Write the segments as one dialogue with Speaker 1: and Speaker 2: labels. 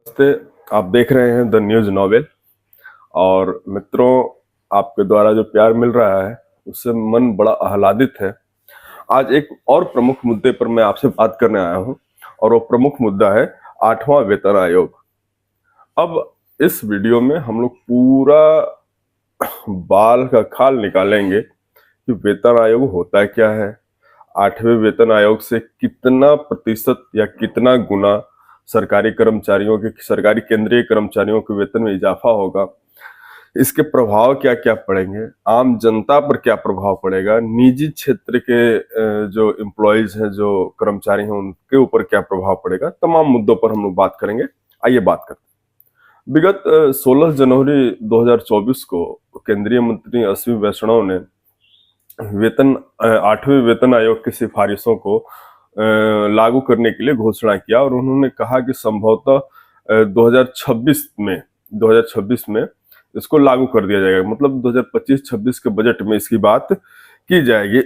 Speaker 1: नमस्ते। आप देख रहे हैं द न्यूज नॉवेल। और मित्रों, आपके द्वारा जो प्यार मिल रहा है उससे मन बड़ा आह्लादित है। आज एक और प्रमुख मुद्दे पर मैं आपसे बात करने आया हूं और वो प्रमुख मुद्दा है 8वां वेतन आयोग। अब इस वीडियो में हम लोग पूरा बाल का खाल निकालेंगे कि वेतन आयोग होता क्या है, 8वें वेतन आयोग से कितना प्रतिशत या कितना गुना सरकारी केंद्रीय कर्मचारियों के वेतन में इजाफा होगा, इसके प्रभाव क्या क्या पड़ेंगे, आम जनता पर क्या प्रभाव पड़ेगा, निजी क्षेत्र के जो एम्प्लॉयज हैं, जो कर्मचारी हैं, उनके ऊपर क्या प्रभाव पड़ेगा। तमाम मुद्दों पर हम लोग बात करेंगे। आइए बात करते हैं। विगत 16 जनवरी 2024 को केंद्रीय मंत्री अश्विनी वैष्णव ने 8वें वेतन आयोग की सिफारिशों को लागू करने के लिए घोषणा किया और उन्होंने कहा कि संभवतः 2026 में इसको लागू कर दिया जाएगा। मतलब 2025-26 के बजट में इसकी बात की जाएगी।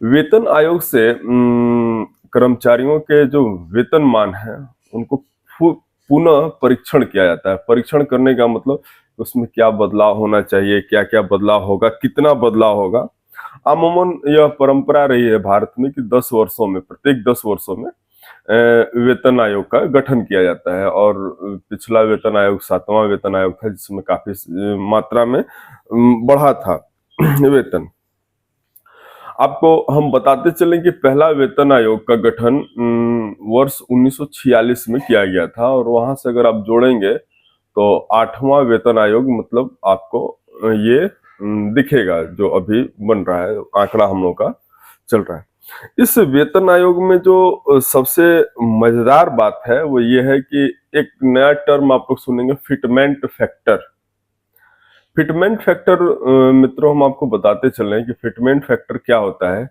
Speaker 1: वेतन आयोग से कर्मचारियों के जो वेतनमान है उनको पुनः परीक्षण किया जाता है। परीक्षण करने का मतलब उसमें क्या बदलाव होना चाहिए, क्या क्या बदलाव होगा, कितना बदलाव होगा। अमूमन यह परंपरा रही है भारत में कि प्रत्येक 10 वर्षों में वेतन आयोग का गठन किया जाता है। और पिछला वेतन आयोग 7वां वेतन आयोग था, जिसमें काफी मात्रा में बढ़ा था वेतन। आपको हम बताते चलें कि पहला वेतन आयोग का गठन वर्ष 1946 में किया गया था और वहां से अगर आप जोड़ेंगे तो 8वां वेतन आयोग मतलब आपको ये दिखेगा जो अभी बन रहा है, आंकड़ा हम लोग का चल रहा है। इस वेतन आयोग में जो सबसे मजेदार बात है वो ये है कि एक नया टर्म आप लोग सुनेंगे, फिटमेंट फैक्टर। फिटमेंट फैक्टर मित्रों, हम आपको बताते चल रहे हैं कि फिटमेंट फैक्टर क्या होता है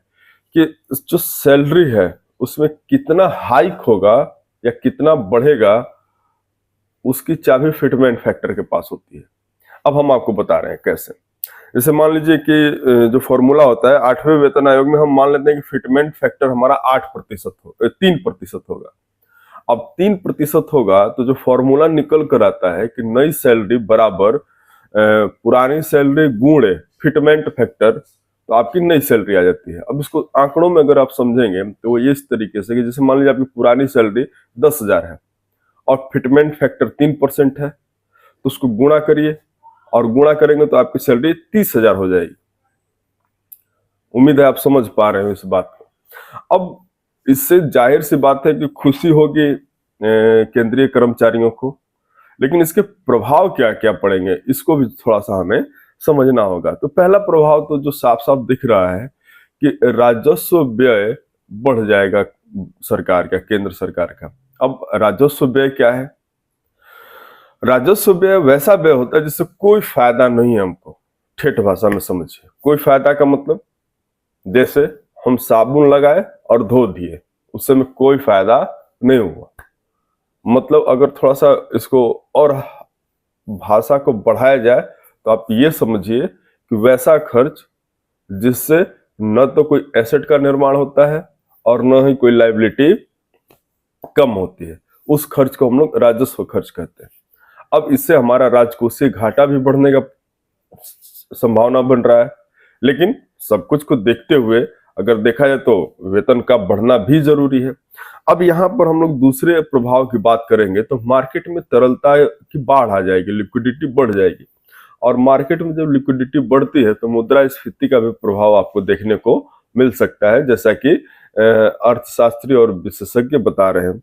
Speaker 1: कि जो सैलरी है उसमें कितना हाइक होगा या कितना बढ़ेगा, उसकी चाबी फिटमेंट फैक्टर के पास होती है। अब हम आपको बता रहे हैं कैसे। जैसे मान लीजिए कि जो फॉर्मूला होता है 8वें वेतन आयोग में, हम मान लेते हैं कि फिटमेंट फैक्टर हमारा 8% हो 3% होगा। अब 3% होगा तो जो फॉर्मूला निकल कर आता है कि नई सैलरी बराबर पुरानी सैलरी गुणे फिटमेंट फैक्टर, तो आपकी नई सैलरी आ जाती है। अब इसको आंकड़ों में अगर आप समझेंगे तो वो ये इस तरीके से कि जैसे मान लीजिए आपकी पुरानी सैलरी 10,000 है और फिटमेंट फैक्टर 3% है, तो उसको गुणा करिए और गुणा करेंगे तो आपकी सैलरी 30,000 हो जाएगी। उम्मीद है आप समझ पा रहे हो इस बात को। अब इससे जाहिर सी बात है कि खुशी होगी केंद्रीय कर्मचारियों को, लेकिन इसके प्रभाव क्या क्या पड़ेंगे इसको भी थोड़ा सा हमें समझना होगा। तो पहला प्रभाव तो जो साफ साफ दिख रहा है कि राजस्व व्यय बढ़ जाएगा सरकार का, केंद्र सरकार का। अब राजस्व व्यय क्या है? राजस्व व्यय वैसा व्यय होता है जिससे कोई फायदा नहीं है हमको। ठेठ भाषा में समझिए, कोई फायदा का मतलब जैसे हम साबुन लगाए और धो दिए, उससे में कोई फायदा नहीं हुआ। मतलब अगर थोड़ा सा इसको और भाषा को बढ़ाया जाए तो आप ये समझिए कि वैसा खर्च जिससे न तो कोई एसेट का निर्माण होता है और न ही कोई लायबिलिटी कम होती है, उस खर्च को हम लोग राजस्व खर्च कहते हैं। अब इससे हमारा राजकोषीय घाटा भी बढ़ने का संभावना बन रहा है। लेकिन सब कुछ को देखते हुए अगर देखा जाए तो वेतन का बढ़ना भी जरूरी है। अब यहाँ पर हम लोग दूसरे प्रभाव की बात करेंगे तो मार्केट में तरलता की बाढ़ आ जाएगी, लिक्विडिटी बढ़ जाएगी। और मार्केट में जब लिक्विडिटी बढ़ती है तो मुद्रास्फीति का भी प्रभाव आपको देखने को मिल सकता है, जैसा कि अर्थशास्त्री और विशेषज्ञ बता रहे हैं।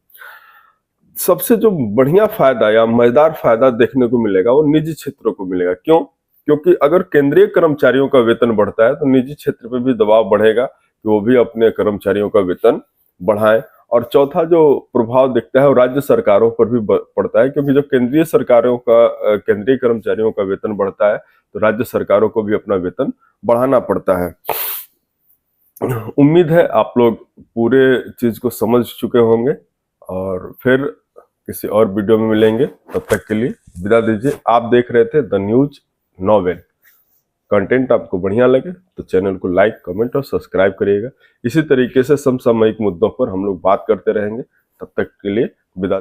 Speaker 1: सबसे जो बढ़िया फायदा या मजेदार फायदा देखने को मिलेगा वो निजी क्षेत्रों को मिलेगा। क्यों? क्योंकि अगर केंद्रीय कर्मचारियों का वेतन बढ़ता है तो निजी क्षेत्र पे भी दबाव बढ़ेगा कि वो भी अपने कर्मचारियों का वेतन बढ़ाएं। और चौथा जो प्रभाव दिखता है वो राज्य सरकारों पर भी पड़ता है, क्योंकि जब केंद्रीय कर्मचारियों का वेतन बढ़ता है तो राज्य सरकारों को भी अपना वेतन बढ़ाना पड़ता है। उम्मीद है आप लोग पूरे चीज को समझ चुके होंगे और फिर किसी और वीडियो में मिलेंगे। तब तक के लिए विदा दीजिए। आप देख रहे थे द न्यूज नॉवेल। कंटेंट आपको बढ़िया लगे तो चैनल को लाइक, कमेंट और सब्सक्राइब करिएगा। इसी तरीके से समसामयिक मुद्दों पर हम लोग बात करते रहेंगे। तब तक के लिए विदा।